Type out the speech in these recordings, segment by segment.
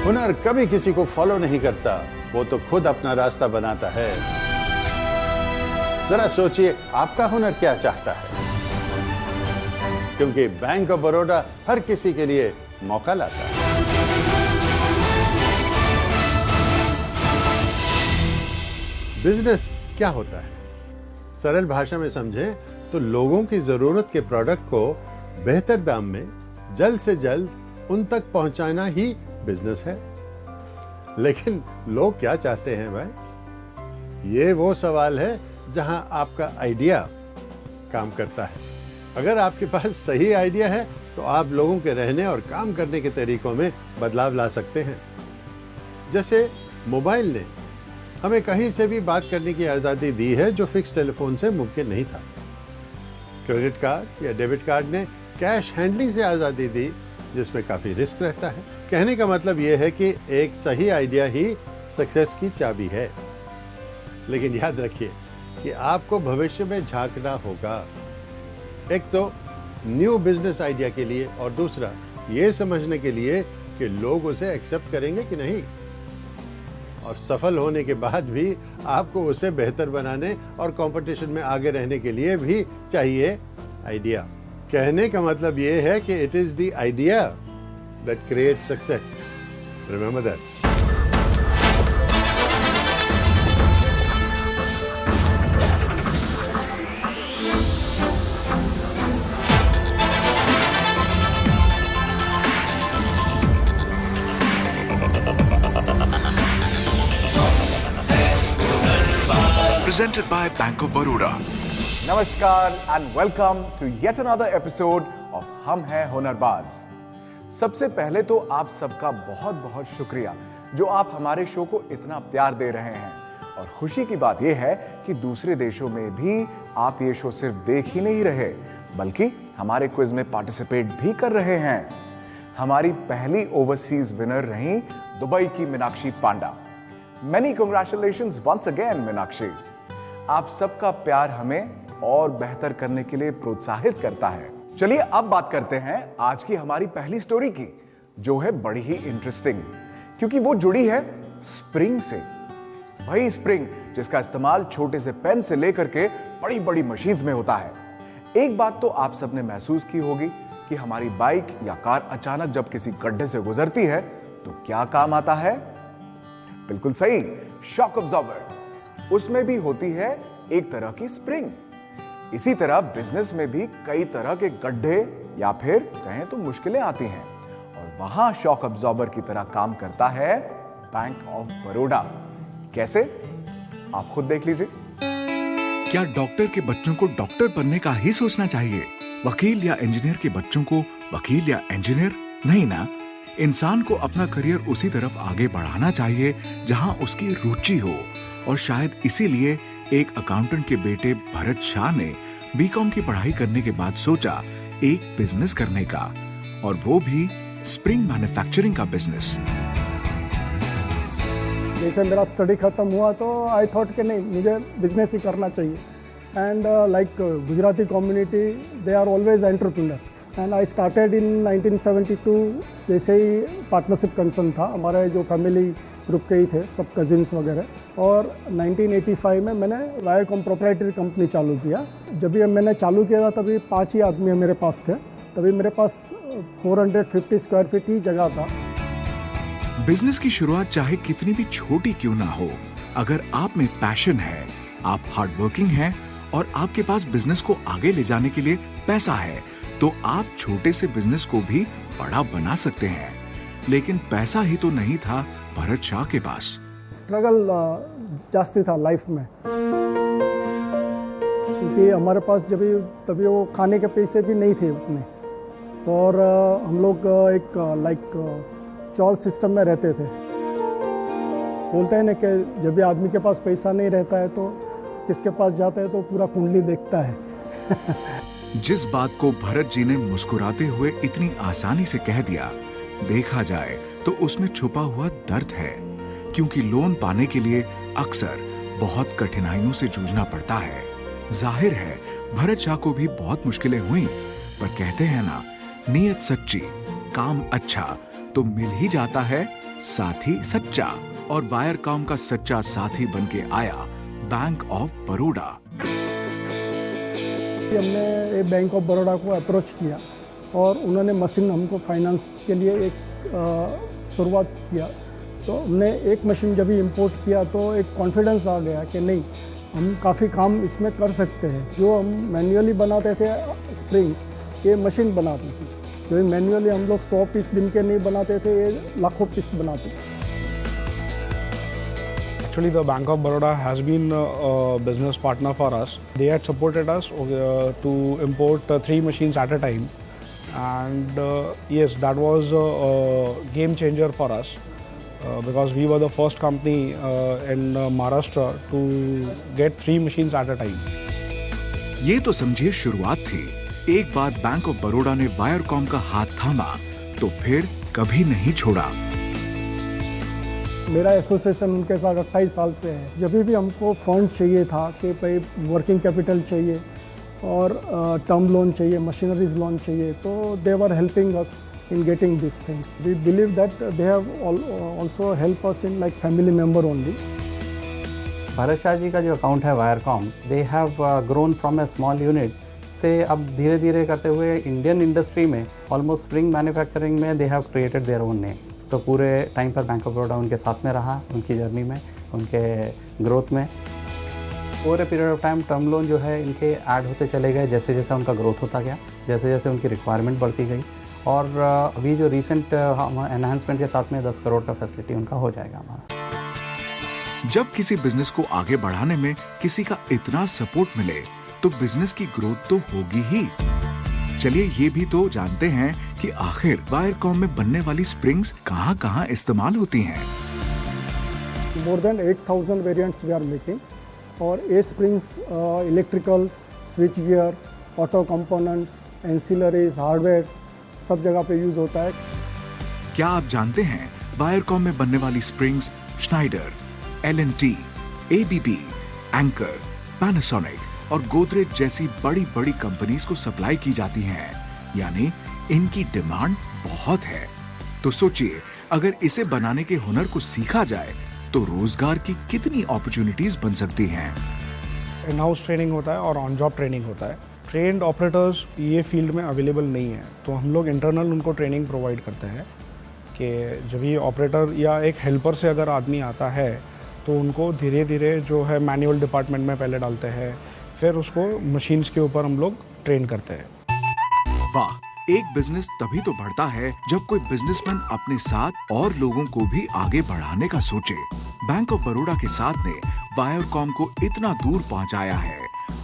हुनर कभी किसी को फॉलो नहीं करता, वो तो खुद अपना रास्ता बनाता है। जरा सोचिए आपका हुनर क्या चाहता है, क्योंकि बैंक ऑफ बड़ौदा हर किसी के लिए मौका लाता है। बिजनेस क्या होता है? सरल भाषा में समझें तो लोगों की जरूरत के प्रोडक्ट को बेहतर दाम में जल्द से जल्द उन तक पहुंचाना ही बिजनेस है। लेकिन लोग क्या चाहते हैं भाई? ये वो सवाल है जहां आपका आइडिया काम करता है। अगर आपके पास सही आइडिया है तो आप लोगों के रहने और काम करने के तरीकों में बदलाव ला सकते हैं। जैसे मोबाइल ने हमें कहीं से भी बात करने की आज़ादी दी है, जो फिक्स टेलीफोन से मुमकिन नहीं था। क्रेडिट कार्ड या डेबिट कार्ड ने कैश हैंडलिंग से आज़ादी दी, जिसमें काफ़ी रिस्क रहता है। कहने का मतलब यह है कि एक सही आइडिया ही सक्सेस की चाबी है। लेकिन याद रखिए कि आपको भविष्य में झांकना होगा। एक तो न्यू बिजनेस आइडिया के लिए, और दूसरा ये समझने के लिए कि लोग उसे एक्सेप्ट करेंगे कि नहीं। और सफल होने के बाद भी आपको उसे बेहतर बनाने और कंपटीशन में आगे रहने के लिए भी चाहिए आइडिया। कहने का मतलब ये है कि it is the idea that creates success. Remember that. Presented by Bank of Baroda. Namaskar and welcome to yet another episode of हम हैं हुनरबाज। सबसे पहले तो आप सबका बहुत बहुत शुक्रिया जो आप हमारे शो को इतना प्यार दे रहे हैं। और खुशी की बात यह है कि दूसरे देशों में भी आप ये शो सिर्फ देख ही नहीं रहे, बल्कि हमारे क्विज में पार्टिसिपेट भी कर रहे हैं। हमारी पहली ओवरसीज विनर रही दुबई की मीनाक्षी पांडा। Many congratulations once again Meenakshi. आप सबका प्यार हमें और बेहतर करने के लिए प्रोत्साहित करता है। चलिए अब बात करते हैं आज की हमारी पहली स्टोरी की, जो है बड़ी ही इंटरेस्टिंग, क्योंकि वो जुड़ी है स्प्रिंग से। वही स्प्रिंग जिसका इस्तेमाल छोटे से पेन से लेकर के बड़ी बड़ी मशीन्स में होता है। एक बात तो आप सबने महसूस की होगी कि हमारी बाइक या कार अचानक जब किसी गड्ढे से गुजरती है तो क्या काम आता है? बिल्कुल सही, शॉक अब्जॉर्बर। उसमें भी होती है एक तरह की स्प्रिंग। इसी तरह बिजनेस में भी कई तरह के गड्ढे या फिर कहें तो मुश्किलें आती हैं, और वहां शॉक अब्जॉर्बर की तरह काम करता है बैंक ऑफ बड़ौदा। कैसे? आप खुद देख लीजिए। क्या डॉक्टर के बच्चों को डॉक्टर बनने का ही सोचना चाहिए? वकील या इंजीनियर के बच्चों को वकील या इंजीनियर? नहीं ना। इंसान को अपना करियर उसी तरफ आगे बढ़ाना चाहिए जहां उसकी रुचि हो। और शायद इसीलिए एक अकाउंटेंट के बेटे भरत शाह ने बीकॉम की पढ़ाई करने के बाद सोचा एक बिजनेस करने का, और वो भी स्प्रिंग मैन्युफैक्चरिंग का बिजनेस। जैसे मेरा स्टडी खत्म हुआ तो आई थॉट कि नहीं, मुझे बिजनेस ही करना चाहिए। And like Gujarati community, they are always entrepreneur. And I started in 1972। जैसे ही पार्टनरशिप कंसर्न था, हमारे जो फैमिली ग्रुप के ही थे, सब कजिन्स वगैरह। और 1985 में मैंने वायाकॉम प्रोप्राइटरी कंपनी चालू किया। जब ये मैंने चालू किया था तभी 5 ही आदमी मेरे पास थे। तभी मेरे पास 450 स्क्वायर फीट ही जगह था। बिजनेस की शुरुआत चाहे कितनी भी छोटी क्यों ना हो, अगर आप में पैशन है, आप हार्ड वर्किंग हैं और आपके पास बिजनेस को आगे ले जाने के लिए पैसा है, तो आप छोटे से बिजनेस को भी बड़ा बना सकते हैं। लेकिन पैसा ही तो नहीं था भरत शाह के पास। स्ट्रगल जास्ती था लाइफ में, क्योंकि हमारे पास तभी वो खाने के पैसे भी नहीं थे उतने। और हम लोग एक लाइक चॉल सिस्टम में रहते थे। बोलते हैं ना कि जब भी आदमी के पास पैसा नहीं रहता है तो किसके पास जाता है तो पूरा कुंडली देखता है। जिस बात को भरत जी ने मुस्कुराते हुए इतनी आसानी से कह दिया, देखा जाए तो उसमें छुपा हुआ दर्द है, क्योंकि लोन पाने के लिए अक्सर बहुत कठिनाइयों से जूझना पड़ता है। जाहिर है भरत शाह को भी बहुत मुश्किलें हुई, पर कहते हैं ना, नीयत सच्ची, काम अच्छा, तो मिल ही जाता है साथी सच्चा, और वायरकॉम का सच्चा साथी बन के आया बैंक ऑफ बड़ौदा। हमने बैंक ऑफ बड़ौदा को अप्रोच किया और उन्होंने मशीन हमको फाइनेंस के लिए एक शुरुआत किया। तो हमने एक मशीन जब भी इंपोर्ट किया तो एक कॉन्फिडेंस आ गया कि नहीं, हम काफ़ी काम इसमें कर सकते हैं। जो हम मैन्युअली बनाते थे स्प्रिंग्स, ये मशीन बनाती थी। जो मैन्युअली हम लोग 100 पीस दिन के नहीं बनाते थे, ये लाखों पीस बनाते थे। Actually, the Bank of Baroda has been a business partner for us. They had supported us to import 3 machines at a time, and yes, that was a game changer for us because we were the first company in Maharashtra to get 3 machines at a time. ये तो समझिए शुरुआत थी। एक बार bank of Baroda ने वायरकॉम का हाथ थामा तो फिर कभी नहीं छोड़ा। मेरा एसोसिएशन उनके साथ 28 साल से है। जब भी हमको फंड चाहिए था कि भाई वर्किंग कैपिटल चाहिए और टर्म लोन चाहिए, मशीनरीज लोन चाहिए, तो they were helping us in getting this things. We believe that they have also help us in like family member only. Bharat Shah ji का जो अकाउंट है Wirecom, they have grown from a small unit से अब धीरे धीरे करते हुए इंडियन इंडस्ट्री में ऑलमोस्ट स्प्रिंग मैन्युफैक्चरिंग में they have created their own name. तो पूरे टाइम पर बैंक ऑफ बड़ौदा उनके साथ में रहा, उनकी जर्नी में, उनके ग्रोथ में। Over a period of time term loan जो है इनके ऐड होते चले गए जैसे जैसे उनका ग्रोथ होता गया, जैसे जैसे उनकी रिक्वायरमेंट बढ़ती गई। और अभी जो रिसेंट एनहांसमेंट के साथ में 10 करोड़ का फैसिलिटी उनका हो जाएगा हमारा। जब किसी बिजनेस को आगे बढ़ाने में किसी का इतना सपोर्ट मिले तो बिजनेस की ग्रोथ तो होगी ही। चलिए ये भी तो जानते हैं कि आखिर वायरकॉम में बनने वाली स्प्रिंग्स कहाँ-कहाँ इस्तेमाल होती हैं। More than 8,000 variants we are making, और ये springs electricals, switch gear, auto components, ancillaries, hardware सब जगह पे यूज होता है। क्या आप जानते हैं वायरकॉम में बनने वाली springs Schneider, L&T, ABB, anchor, Panasonic और गोदरेज जैसी बड़ी बड़ी कंपनीज को सप्लाई की जाती हैं, यानी इनकी डिमांड बहुत है। तो सोचिए, अगर इसे बनाने के हुनर को सीखा जाए तो रोजगार की कितनी अपॉर्चुनिटीज बन सकती हैं। इन हाउस ट्रेनिंग होता है और ऑन जॉब ट्रेनिंग होता है। ट्रेंड ऑपरेटर्स ये फील्ड में अवेलेबल नहीं है, तो हम लोग इंटरनल उनको ट्रेनिंग प्रोवाइड करते हैं कि जब ये ऑपरेटर या एक हेल्पर से अगर आदमी आता है तो उनको धीरे धीरे जो है मैनुअल डिपार्टमेंट में पहले डालते हैं, फिर उसको मशीन्स के ऊपर हम लोग ट्रेन करते हैं। वाह, एक बिजनेस तभी तो बढ़ता है जब कोई बिजनेसमैन अपने साथ और लोगों को भी आगे बढ़ाने का सोचे। बैंक ऑफ बड़ौदा के साथ ने वायरकॉम को इतना दूर पहुंचाया है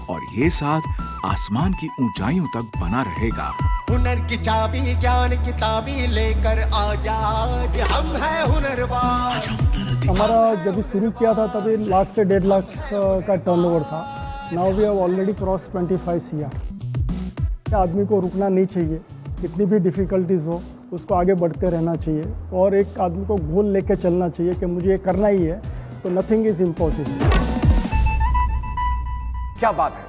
और ये साथ आसमान की ऊंचाइयों तक बना रहेगा। हुनर की चाबी, ज्ञान की ताबी लेकर आजाद हम है हुनरबाज। हमारा जब शुरू किया था तभी 1 लाख से 1.5 लाख का टर्नओवर था। Now we have already cross 25 CR। आदमी को रुकना नहीं चाहिए, कितनी भी डिफिकल्टीज हो उसको आगे बढ़ते रहना चाहिए और एक आदमी को गोल लेके चलना चाहिए कि मुझे ये करना ही है, तो नथिंग इज इम्पॉसिबल। क्या बात है,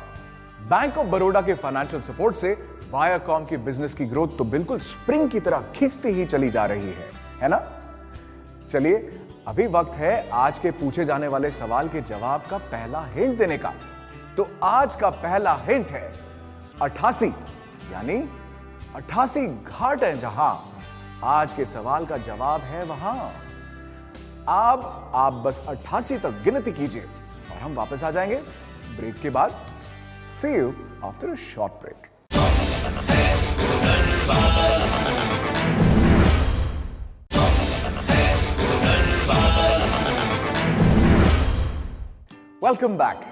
बैंक ऑफ बड़ौदा के फाइनेंशियल सपोर्ट से वायरकॉम की बिजनेस की ग्रोथ तो बिल्कुल स्प्रिंग की तरह खींचती ही चली जा रही है ना? चलिए अभी वक्त है आज के पूछे जाने वाले सवाल के जवाब का पहला हिंट देने का। तो आज का पहला हिंट है 88, यानी 88 घाट है जहां। आज के सवाल का जवाब है वहां। अब आप बस 88 तक गिनती कीजिए और हम वापस आ जाएंगे ब्रेक के बाद। See you after a short break. Welcome back.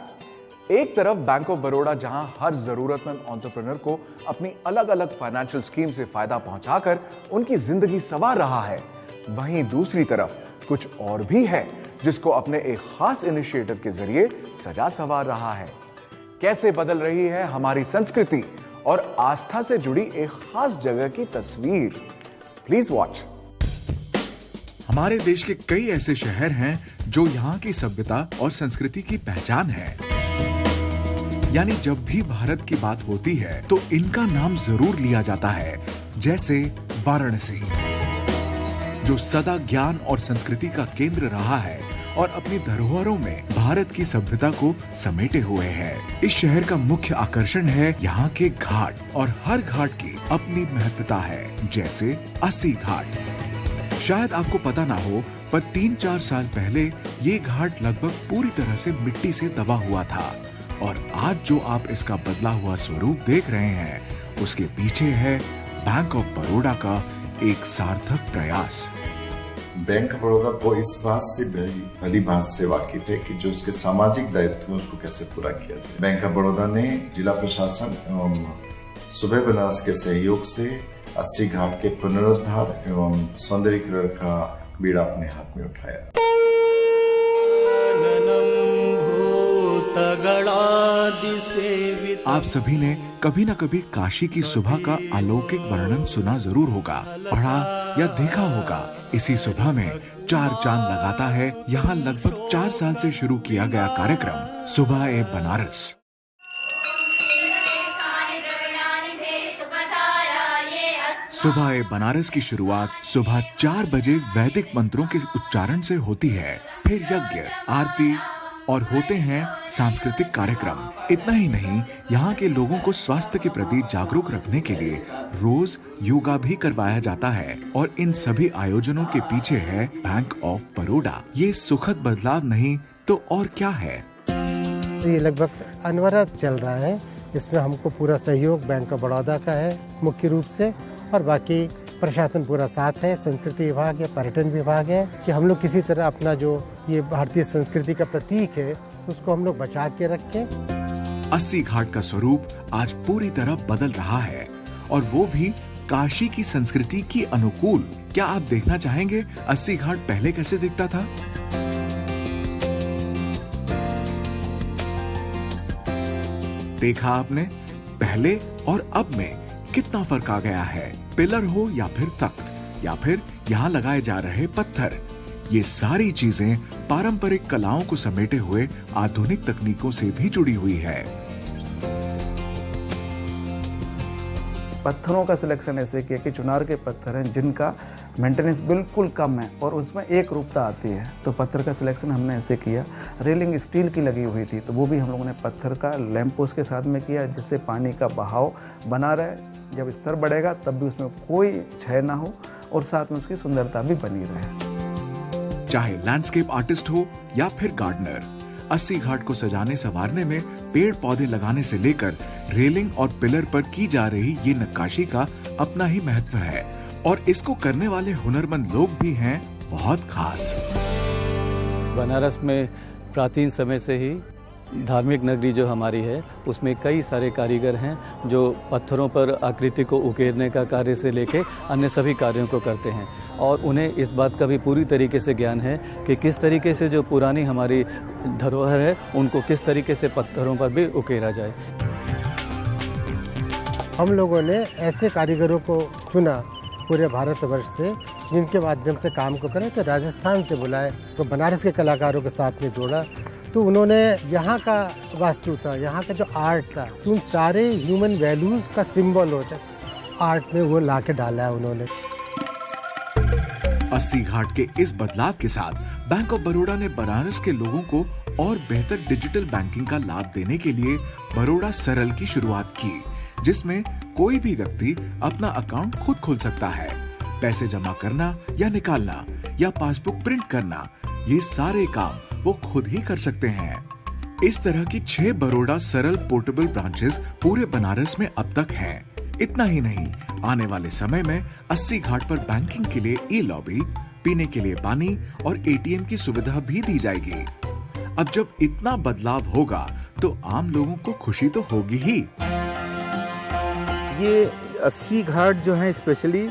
एक तरफ बैंक ऑफ बड़ौदा जहां हर जरूरतमंद एंटरप्रेन्योर को अपनी अलग अलग फाइनेंशियल स्कीम से फायदा पहुंचाकर उनकी जिंदगी संवार रहा है, वहीं दूसरी तरफ कुछ और भी है जिसको अपने एक खास इनिशिएटिव के जरिए सजा संवार रहा है। कैसे बदल रही है हमारी संस्कृति और आस्था से जुड़ी एक खास जगह की तस्वीर। Please watch. हमारे देश के कई ऐसे शहर हैं जो यहाँ की सभ्यता और संस्कृति की पहचान है, यानी जब भी भारत की बात होती है तो इनका नाम जरूर लिया जाता है, जैसे वाराणसी। जो सदा ज्ञान और संस्कृति का केंद्र रहा है और अपनी धरोहरों में भारत की सभ्यता को समेटे हुए है। इस शहर का मुख्य आकर्षण है यहाँ के घाट और हर घाट की अपनी महत्वता है, जैसे अस्सी घाट। शायद आपको पता ना हो, पर 3-4 साल पहले ये घाट लगभग पूरी तरह से मिट्टी से दबा हुआ था और आज जो आप इसका बदला हुआ स्वरूप देख रहे हैं, उसके पीछे है बैंक ऑफ बड़ौदा का एक सार्थक प्रयास। बैंक ऑफ बड़ौदा को इस बात से भली बात से वाकिफ है कि जो उसके सामाजिक दायित्व है उसको कैसे पूरा किया जाए। बैंक ऑफ बड़ौदा ने जिला प्रशासन एवं सुबह बनारस के सहयोग से 80 घाट के पुनरुद्धार एवं सौंदर्यीकरण का बीड़ा अपने हाथ में उठाया। आप सभी ने कभी न कभी काशी की सुबह का अलौकिक वर्णन सुना जरूर होगा, पढ़ा या देखा होगा। इसी सुबह में 4 चांद लगाता है यहाँ लगभग 4 साल से शुरू किया गया कार्यक्रम सुबह ए बनारस। सुबह ए बनारस की शुरुआत सुबह 4 बजे वैदिक मंत्रों के उच्चारण से होती है, फिर यज्ञ, आरती और होते हैं सांस्कृतिक कार्यक्रम। इतना ही नहीं, यहाँ के लोगों को स्वास्थ्य के प्रति जागरूक रखने के लिए रोज योगा भी करवाया जाता है और इन सभी आयोजनों के पीछे है बैंक ऑफ बड़ौदा। ये सुखद बदलाव नहीं तो और क्या है। ये लगभग अनवरत चल रहा है, इसमें हमको पूरा सहयोग बैंक ऑफ बड़ौदा का है मुख्य रूप से, और बाकी प्रशासन पूरा साथ है, संस्कृति विभाग है, पर्यटन विभाग है, कि हम लोग किसी तरह अपना जो ये भारतीय संस्कृति का प्रतीक है उसको हम लोग बचा के रखें। 80 घाट का स्वरूप आज पूरी तरह बदल रहा है और वो भी काशी की संस्कृति की अनुकूल। क्या आप देखना चाहेंगे 80 घाट पहले कैसे दिखता था? देखा आपने, पहले और अब में कितना फर्क आ गया है। पिलर हो या फिर तख्त या फिर यहाँ लगाए जा रहे पत्थर, ये सारी चीजें पारंपरिक कलाओं को समेटे हुए आधुनिक तकनीकों से भी जुड़ी हुई है। पत्थरों का सिलेक्शन ऐसे किया कि चुनार के पत्थर हैं जिनका मेंटेनेंस बिल्कुल कम है और उसमें एक रूपता आती है, तो पत्थर का सिलेक्शन हमने ऐसे किया। रेलिंग स्टील की लगी हुई थी, तो वो भी हम लोगों ने पत्थर का लैंप पोस्ट के साथ में किया, जिससे पानी का बहाव बना रहे। जब स्तर बढ़ेगा तब भी उसमें कोई क्षय ना हो और साथ में उसकी सुंदरता भी बनी रहे। चाहे लैंडस्केप आर्टिस्ट हो या फिर गार्डनर, 80 घाट को सजाने संवारने में पेड़ पौधे लगाने से लेकर रेलिंग और पिलर पर की जा रही ये नक्काशी का अपना ही महत्व है और इसको करने वाले हुनरमंद लोग भी हैं बहुत खास। बनारस में प्राचीन समय से ही धार्मिक नगरी जो हमारी है उसमें कई सारे कारीगर हैं जो पत्थरों पर आकृति को उकेरने का कार्य से लेके अन्य सभी कार्यों को करते हैं और उन्हें इस बात का भी पूरी तरीके से ज्ञान है कि किस तरीके से जो पुरानी हमारी धरोहर है उनको किस तरीके से पत्थरों पर भी उकेरा जाए। हम लोगों ने ऐसे कारीगरों को चुना पूरे भारतवर्ष से जिनके माध्यम से काम को करें, तो राजस्थान से बुलाए, तो बनारस के कलाकारों के साथ में जोड़ा, तो उन्होंने यहाँ का वास्तु था, यहाँ का जो आर्ट था, उन सारे ह्यूमन वैल्यूज़ का सिंबल होता आर्ट में वो ला के डाला है उन्होंने। 80 घाट के इस बदलाव के साथ बैंक ऑफ बड़ौदा ने बनारस के लोगों को और बेहतर डिजिटल बैंकिंग का लाभ देने के लिए बड़ौदा सरल की शुरुआत की, जिसमें कोई भी व्यक्ति अपना अकाउंट खुद खोल सकता है। पैसे जमा करना या निकालना या पासबुक प्रिंट करना, ये सारे काम वो खुद ही कर सकते हैं। इस तरह की 6 बड़ौदा सरल पोर्टेबल ब्रांचेस पूरे बनारस में अब तक हैं। इतना ही नहीं, आने वाले समय में 80 घाट पर बैंकिंग के लिए ई लॉबी, पीने के लिए पानी और एटीएम की सुविधा भी दी जाएगी। अब जब इतना बदलाव होगा तो आम लोगों को खुशी तो होगी ही। ये 80 घाट जो है स्पेशली,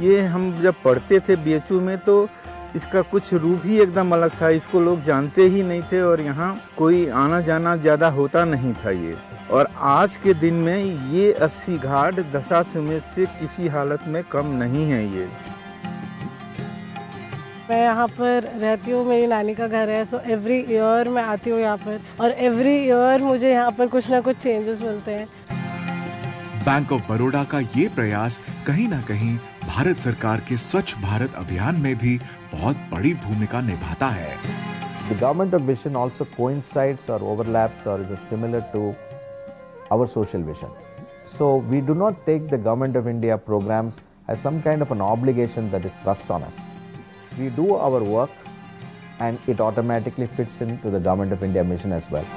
ये हम जब पढ़ते थे बीएचयू में तो इसका कुछ रूप ही एकदम अलग था, इसको लोग जानते ही नहीं थे और यहाँ कोई आना जाना ज़्यादा होता नहीं था ये। और आज के दिन में ये 80 घाट दशाश्वमेध से किसी हालत में कम नहीं है। ये मैं यहाँ पर रहती हूँ, मेरी नानी का घर है, सो एवरी ईयर मैं आती हूँ यहाँ पर और एवरी ईयर मुझे यहाँ पर कुछ ना कुछ चेंजेस मिलते हैं। बैंक ऑफ बड़ौदा का ये प्रयास कहीं ना कहीं भारत सरकार के स्वच्छ भारत अभियान में भी बहुत बड़ी भूमिका निभाता है। The government of vision also coincides or overlaps or is similar to our social vision. So we do not take the Government of India programs as some kind of an obligation that is thrust on us. We do our work and it automatically fits into the Government of India mission as well.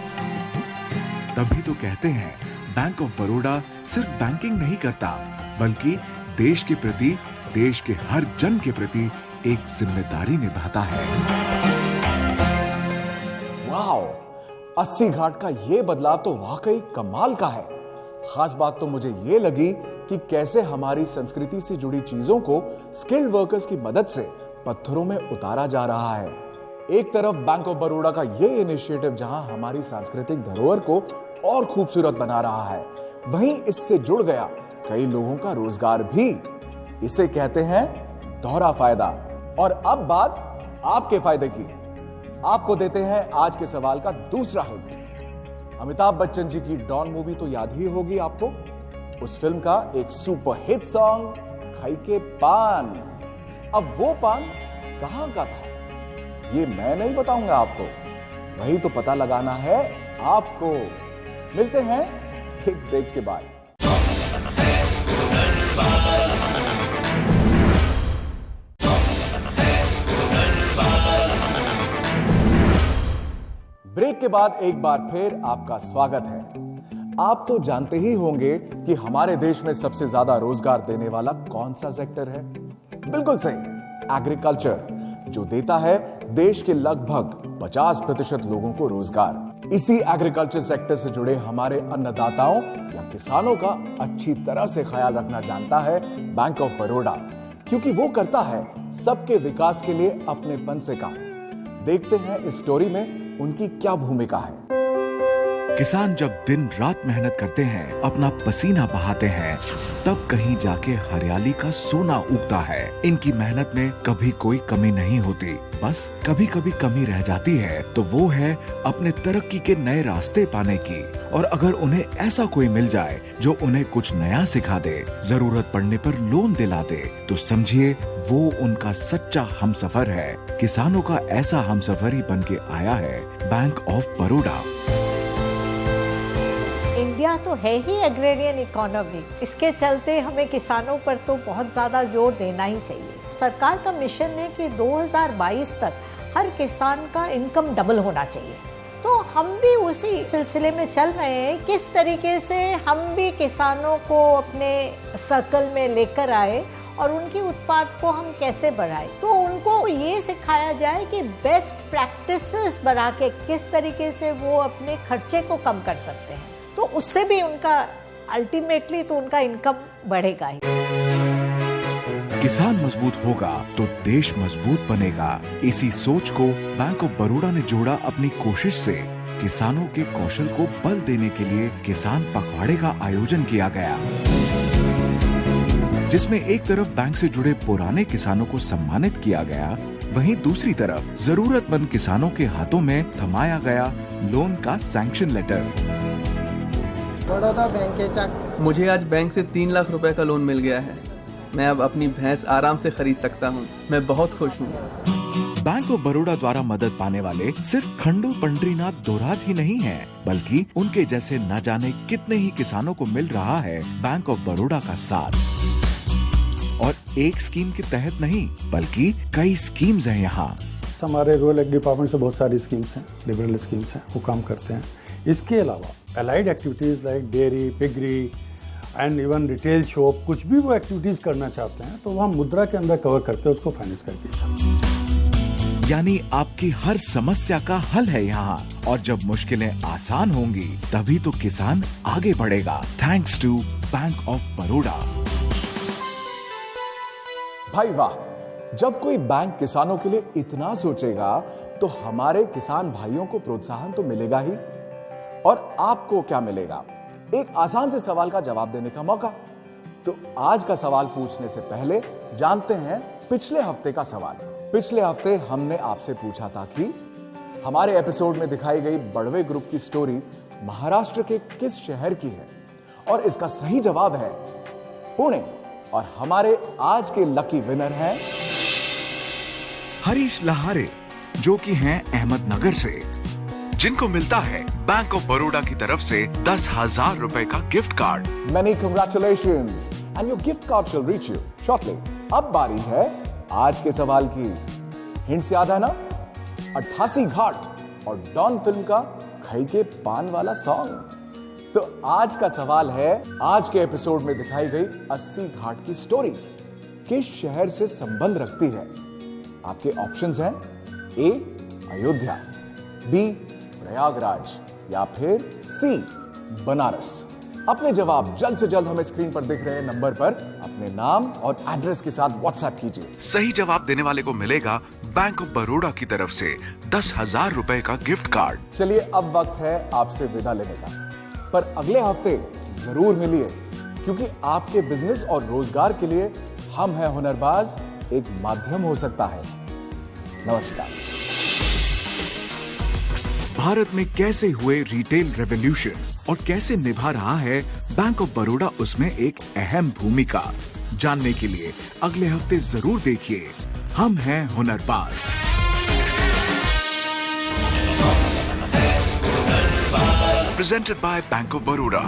तभी तो कहते हैं bank of Baroda सिर्फ banking नहीं करता बल्कि देश के प्रति, देश के हर जन के प्रति एक जिम्मेदारी निभाता है। वाओ, 80 घाट का ये बदलाव तो वाकई कमाल का है। खास बात तो मुझे ये लगी कि कैसे हमारी संस्कृति से जुड़ी चीजों को स्किल्ड वर्कर्स की मदद से पत्थरों में उतारा जा रहा है। एक तरफ बैंक ऑफ बड़ौदा का ये इनिशिएटिव जहां हमारी सांस्कृतिक धरोहर को और खूबसूरत बना रहा है, वहीं इससे जुड़ गया कई लोगों का रोजगार भी। इसे कहते हैं दोहरा फायदा। और अब बात आपके फायदे की। आपको देते हैं आज के सवाल का दूसरा हिंट। अमिताभ बच्चन जी की डॉन मूवी तो याद ही होगी आपको। उस फिल्म का एक सुपर हिट सॉन्ग खाई के पान। अब वो पान कहां का था ये मैं नहीं बताऊंगा आपको, वही तो पता लगाना है आपको। मिलते हैं एक ब्रेक के बाद। ब्रेक के बाद एक बार फिर आपका स्वागत है। आप तो जानते ही होंगे कि हमारे देश में सबसे ज्यादा रोजगार देने वाला कौन सा सेक्टर है? बिल्कुल सही, एग्रीकल्चर, जो देता है देश के लगभग 50% लोगों को रोजगार। इसी एग्रीकल्चर सेक्टर से जुड़े हमारे अन्नदाताओं या किसानों का अच्छी तरह से ख्याल रखना जानता है बैंक ऑफ बड़ौदा, क्योंकि वो करता है सबके विकास के लिए अपनेपन से काम। देखते हैं इस स्टोरी में उनकी क्या भूमिका है। किसान जब दिन रात मेहनत करते हैं, अपना पसीना बहाते हैं, तब कहीं जाके हरियाली का सोना उगता है। इनकी मेहनत में कभी कोई कमी नहीं होती, बस कभी कभी कमी रह जाती है तो वो है अपने तरक्की के नए रास्ते पाने की। और अगर उन्हें ऐसा कोई मिल जाए जो उन्हें कुछ नया सिखा दे, जरूरत पड़ने पर लोन दिला दे, तो समझिए वो उनका सच्चा हमसफर है। किसानों का ऐसा हमसफर ही बन के आया है बैंक ऑफ बड़ौदा। इंडिया तो है ही एग्रेरियन इकोनॉमी, इसके चलते हमें किसानों पर तो बहुत ज़्यादा जोर देना ही चाहिए। सरकार का मिशन है कि 2022 तक हर किसान का इनकम डबल होना चाहिए, तो हम भी उसी सिलसिले में चल रहे हैं। किस तरीके से हम भी किसानों को अपने सर्कल में लेकर आए और उनकी उत्पाद को हम कैसे बढ़ाएं, तो उनको ये सिखाया जाए कि बेस्ट प्रैक्टिसेस बढ़ा के किस तरीके से वो अपने खर्चे को कम कर सकते हैं, तो उससे भी उनका अल्टीमेटली तो उनका इनकम बढ़ेगा ही। किसान मजबूत होगा तो देश मजबूत बनेगा। इसी सोच को बैंक ऑफ बड़ौदा ने जोड़ा अपनी कोशिश से। किसानों के कौशल को बल देने के लिए किसान पखवाड़े का आयोजन किया गया, जिसमें एक तरफ बैंक से जुड़े पुराने किसानों को सम्मानित किया गया, वहीं दूसरी तरफ जरूरतमंद किसानों के हाथों में थमाया गया लोन का सैंक्शन लेटर। बड़ौदा बैंक मुझे आज बैंक से 3 लाख रुपए का लोन मिल गया है। मैं अब अपनी भैंस आराम से खरीद सकता हूँ। मैं बहुत खुश हूँ। बैंक ऑफ बड़ौदा द्वारा मदद पाने वाले सिर्फ खंडू पंडरीनाथ दोरात ही नहीं हैं, बल्कि उनके जैसे न जाने कितने ही किसानों को मिल रहा है बैंक ऑफ बड़ौदा का साथ। और एक स्कीम के तहत नहीं, बल्कि कई स्कीम्स हैं यहाँ। हमारे रूरल एग डिपार्टमेंट से बहुत सारी स्कीम्स हैं, लिबरल स्कीम्स हैं, वो काम करते हैं। इसके अलावा allied activities like dairy, piggery and even retail shop, कुछ भी वो एक्टिविटीज़ करना चाहते हैं तो वो हम मुद्रा के अंदर कवर करते हैं, उसको फाइनेंस करके। यानी आपकी हर समस्या का हल है यहाँ, और जब मुश्किलें आसान होंगी तभी तो किसान आगे बढ़ेगा। Thanks to Bank of Baroda. भाई वाह, जब कोई बैंक किसानों के लिए इतना सोचेगा तो हमारे किसान भाइयों को प्रोत्साहन तो मिलेगा ही। और आपको क्या मिलेगा? एक आसान से सवाल का जवाब देने का मौका। तो आज का सवाल पूछने से पहले जानते हैं पिछले हफ्ते का सवाल। पिछले हफ्ते हमने आपसे पूछा था कि हमारे एपिसोड में दिखाई गई बड़वे ग्रुप की स्टोरी महाराष्ट्र के किस शहर की है, और इसका सही जवाब है पुणे। और हमारे आज के लकी विनर हैं हरीश लहारे, जो कि हैं अहमदनगर से, जिनको मिलता है बैंक ऑफ बड़ौदा की तरफ से 10,000 रुपए का gift card. Many congratulations and your gift card shall reach you shortly. अब बारी है आज के सवाल की। हिंट से याद है ना? 88 घाट और डॉन फिल्म का खाई के पान वाला सॉन्ग। तो आज का सवाल है, आज के एपिसोड में दिखाई गई 80 घाट की स्टोरी किस शहर से संबंध रखती है? आपके ऑप्शंस हैं ए अयोध्या, बी प्रयागराज या फिर सी बनारस। अपने जवाब जल्द से जल्द हमें स्क्रीन पर दिख रहे नंबर पर अपने नाम और एड्रेस के साथ व्हाट्सएप कीजिए। सही जवाब देने वाले को मिलेगा बैंक ऑफ बड़ौदा की तरफ से 10,000 रुपए का गिफ्ट कार्ड। चलिए अब वक्त है आपसे विदा लेने का, पर अगले हफ्ते जरूर मिलिए, क्योंकि आपके बिजनेस और रोजगार के लिए हम हैं हुनरबाज एक माध्यम हो सकता है। नमस्कार। भारत में कैसे हुए रिटेल रेवोल्यूशन और कैसे निभा रहा है बैंक ऑफ बड़ौदा उसमें एक अहम भूमिका, जानने के लिए अगले हफ्ते जरूर देखिए हम हैं Hunarbaaz. Presented by Bank of Baroda.